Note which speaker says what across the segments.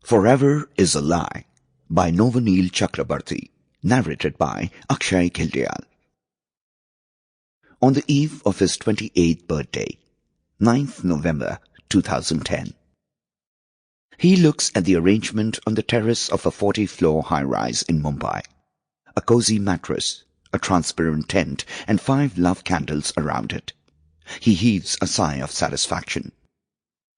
Speaker 1: Forever is a Lie by Novoneel Chakraborty, narrated by Akshay. On the eve of his 28th birthday, 9th November 2010, he looks at the arrangement on the terrace of a 40-floor high-rise in Mumbai. A cozy mattress, a transparent tent, and 5 love candles around it. He heaves a sigh of satisfaction.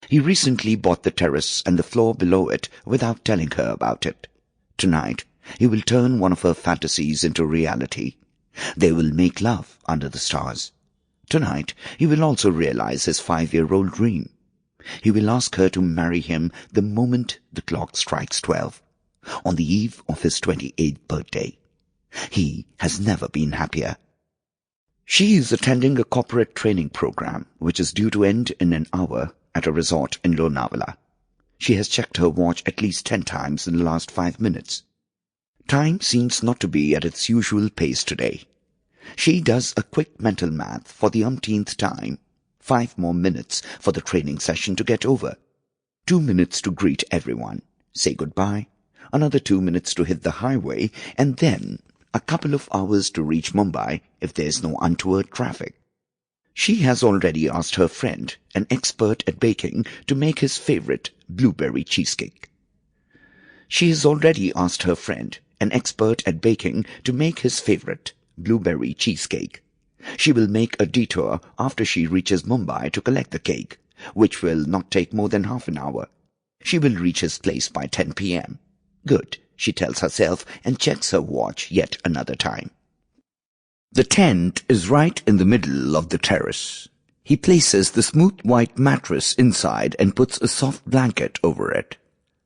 Speaker 1: He recently bought the terrace and the floor below it without telling her about it. Tonight, he will turn one of her fantasies into reality. They will make love under the stars. Tonight, he will also realize his 5-year-old dream. He will ask her to marry him the moment the clock strikes 12, on the eve of his 28th birthday. He has never been happier. She is attending a corporate training program, which is due to end in an hour at a resort in Lonavala. She has checked her watch at least 10 times in the last 5 minutes. Time seems not to be at its usual pace today. She does a quick mental math for the umpteenth time. 5 more minutes for the training session to get over. 2 minutes to greet everyone, say goodbye, another 2 minutes to hit the highway, and then a couple of hours to reach Mumbai if there's no untoward traffic. She has already asked her friend, an expert at baking, to make his favorite blueberry cheesecake. She has already asked her friend, an expert at baking, to make his favorite blueberry cheesecake. She will make a detour after she reaches Mumbai to collect the cake, which will not take more than half an hour. She will reach his place by 10 p.m. Good, she tells herself, and checks her watch yet another time. The tent is right in the middle of the terrace. He places the smooth white mattress inside and puts a soft blanket over it.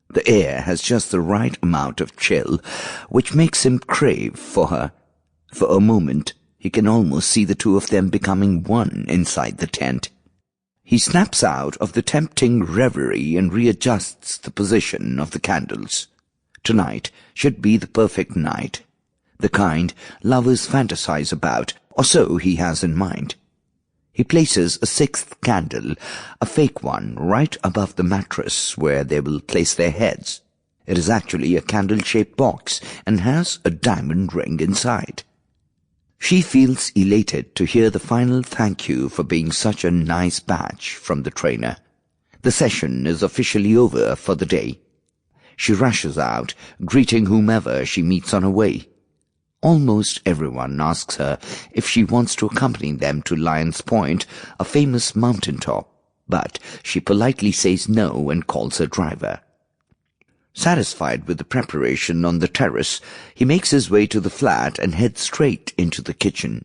Speaker 1: The air has just the right amount of chill, which makes him crave for her. For a moment, he can almost see the two of them becoming one inside the tent. He snaps out of the tempting reverie and readjusts the position of the candles. Tonight should be the perfect night. The kind lovers fantasize about, or so he has in mind. He places a 6th candle, a fake one, right above the mattress where they will place their heads. It is actually a candle-shaped box and has a diamond ring inside. She feels elated to hear the final thank you for being such a nice batch from the trainer. The session is officially over for the day. She rushes out, greeting whomever she meets on her way. Almost everyone asks her if she wants to accompany them to Lion's Point, a famous mountaintop, but she politely says no and calls her driver. Satisfied with the preparation on the terrace, he makes his way to the flat and heads straight into the kitchen.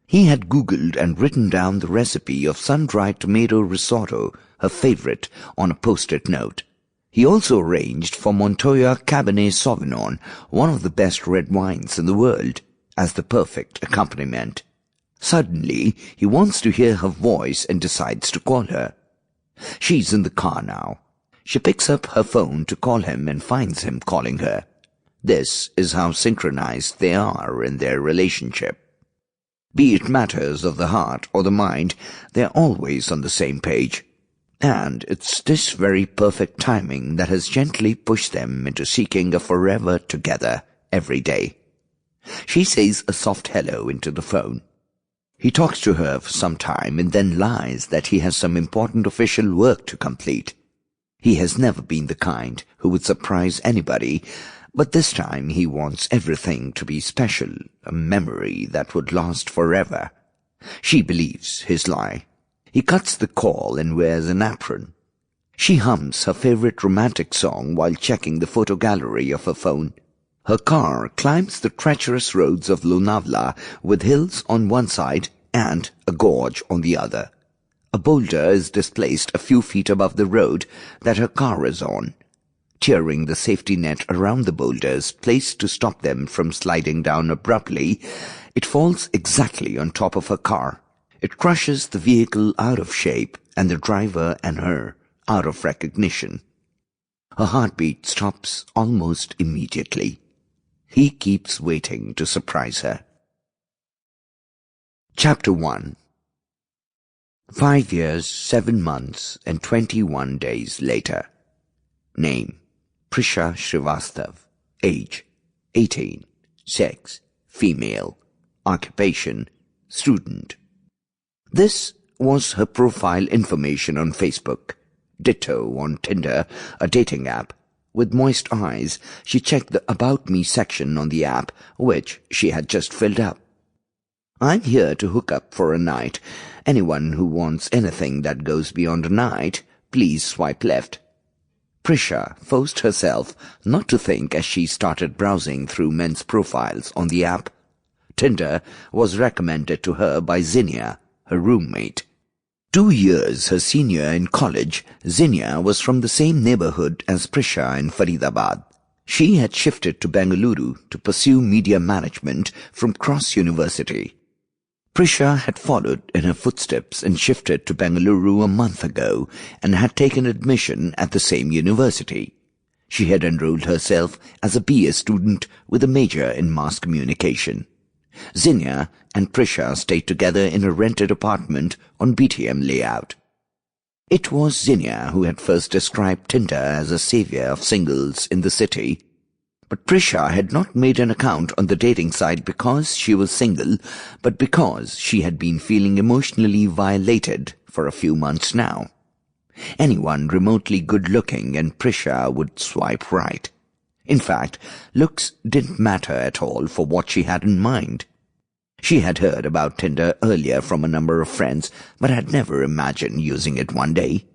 Speaker 1: He had Googled and written down the recipe of sun-dried tomato risotto, her favorite, on a post-it note. He also arranged for Montoya Cabernet Sauvignon, one of the best red wines in the world, as the perfect accompaniment. Suddenly, he wants to hear her voice and decides to call her. She's in the car now. She picks up her phone to call him and finds him calling her. This is how synchronized they are in their relationship. Be it matters of the heart or the mind, they're always on the same page. And it's this very perfect timing that has gently pushed them into seeking a forever together every day. She says a soft hello into the phone. He talks to her for some time and then lies that he has some important official work to complete. He has never been the kind who would surprise anybody, but this time he wants everything to be special, a memory that would last forever. She believes his lie. He cuts the call and wears an apron. She hums her favorite romantic song while checking the photo gallery of her phone. Her car climbs the treacherous roads of Lonavala with hills on one side and a gorge on the other. A boulder is displaced a few feet above the road that her car is on. Tearing the safety net around the boulders placed to stop them from sliding down abruptly, it falls exactly on top of her car. It crushes the vehicle out of shape and the driver and her out of recognition. Her heartbeat stops almost immediately. He keeps waiting to surprise her. Chapter 1. 5 years, 7 months, and 21 days later. Name: Prisha Srivastav. Age 18. Sex female. Occupation student. This was her profile information on Facebook. Ditto on Tinder, a dating app. With moist eyes, she checked the About Me section on the app, which she had just filled up. I'm here to hook up for a night. Anyone who wants anything that goes beyond a night, please swipe left. Prisha forced herself not to think as she started browsing through men's profiles on the app. Tinder was recommended to her by Zinnia, her roommate. 2 years her senior in college, Zinnia was from the same neighborhood as Prisha in Faridabad. She had shifted to Bengaluru to pursue media management from Cross University. Prisha had followed in her footsteps and shifted to Bengaluru a month ago and had taken admission at the same university. She had enrolled herself as a BA student with a major in mass communication. Zinnia and Prisha stayed together in a rented apartment on BTM layout. It was Zinnia who had first described Tinder as a savior of singles in the city. But Prisha had not made an account on the dating site because she was single, but because she had been feeling emotionally violated for a few months now. Anyone remotely good-looking and Prisha would swipe right. In fact, looks didn't matter at all for what she had in mind. She had heard about Tinder earlier from a number of friends, but had never imagined using it one day.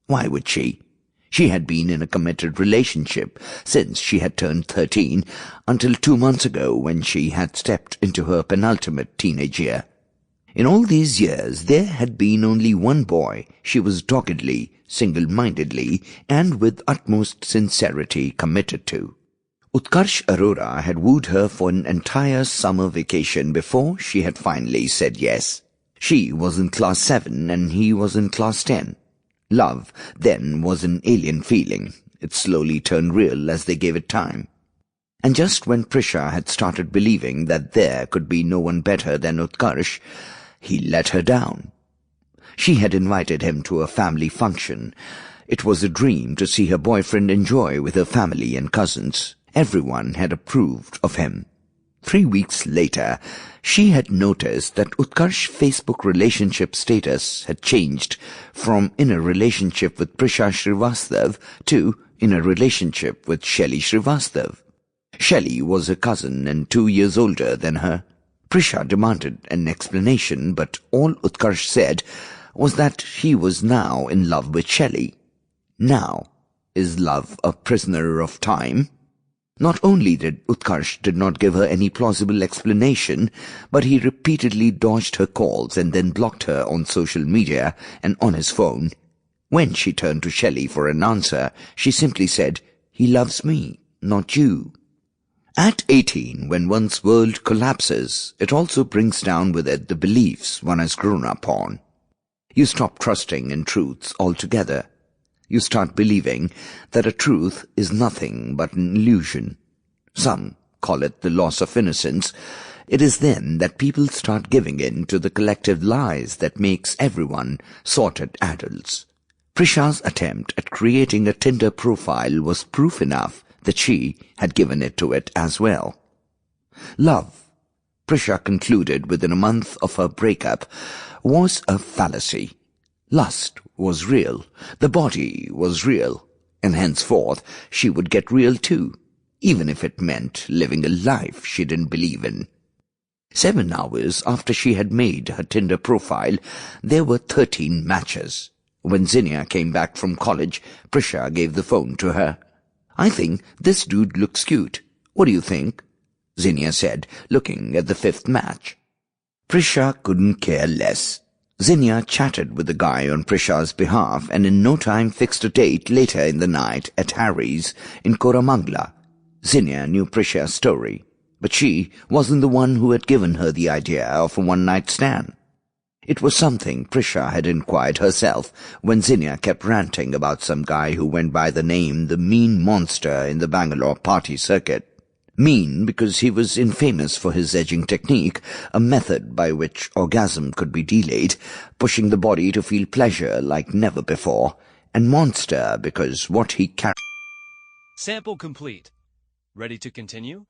Speaker 1: Why would she? She had been in a committed relationship since she had turned 13, until 2 months ago when she had stepped into her penultimate teenage year. In all these years, there had been only one boy she was doggedly, single-mindedly, and with utmost sincerity committed to. Utkarsh Arora had wooed her for an entire summer vacation before she had finally said yes. She was in class 7 and he was in class 10. Love, then, was an alien feeling. It slowly turned real as they gave it time. And just when Prisha had started believing that there could be no one better than Utkarsh, he let her down. She had invited him to a family function. It was a dream to see her boyfriend enjoy with her family and cousins. Everyone had approved of him. 3 weeks later, she had noticed that Utkarsh's Facebook relationship status had changed from in a relationship with Prisha Srivastav to in a relationship with Shelly Srivastav. Shelly was her cousin and 2 years older than her. Prisha demanded an explanation, but all Utkarsh said was that he was now in love with Shelly. Now, is love a prisoner of time? Not only did Utkarsh did not give her any plausible explanation, but he repeatedly dodged her calls and then blocked her on social media and on his phone. When she turned to Shelly for an answer, she simply said, "He loves me, not you." At 18, when one's world collapses, it also brings down with it the beliefs one has grown up on. You stop trusting in truths altogether. You start believing that a truth is nothing but an illusion. Some call it the loss of innocence. It is then that people start giving in to the collective lies that makes everyone sorted adults. Prisha's attempt at creating a Tinder profile was proof enough that she had given it to it as well. Love, Prisha concluded within a month of her breakup, was a fallacy. Lust was real, the body was real, and henceforth she would get real too, even if it meant living a life she didn't believe in. 7 hours after she had made her Tinder profile, there were 13 matches. When Zinnia came back from college, Prisha gave the phone to her. "I think this dude looks cute. What do you think?" Zinnia said, looking at the 5th match. Prisha couldn't care less. Zinnia chatted with the guy on Prisha's behalf and in no time fixed a date later in the night at Harry's in Koramangala. Zinnia knew Prisha's story, but she wasn't the one who had given her the idea of a one-night stand. It was something Prisha had inquired herself when Zinnia kept ranting about some guy who went by the name the Mean Monster in the Bangalore party circuit. Mean because he was infamous for his edging technique, a method by which orgasm could be delayed, pushing the body to feel pleasure like never before, and monster because what he carried
Speaker 2: Sample complete. Ready to continue?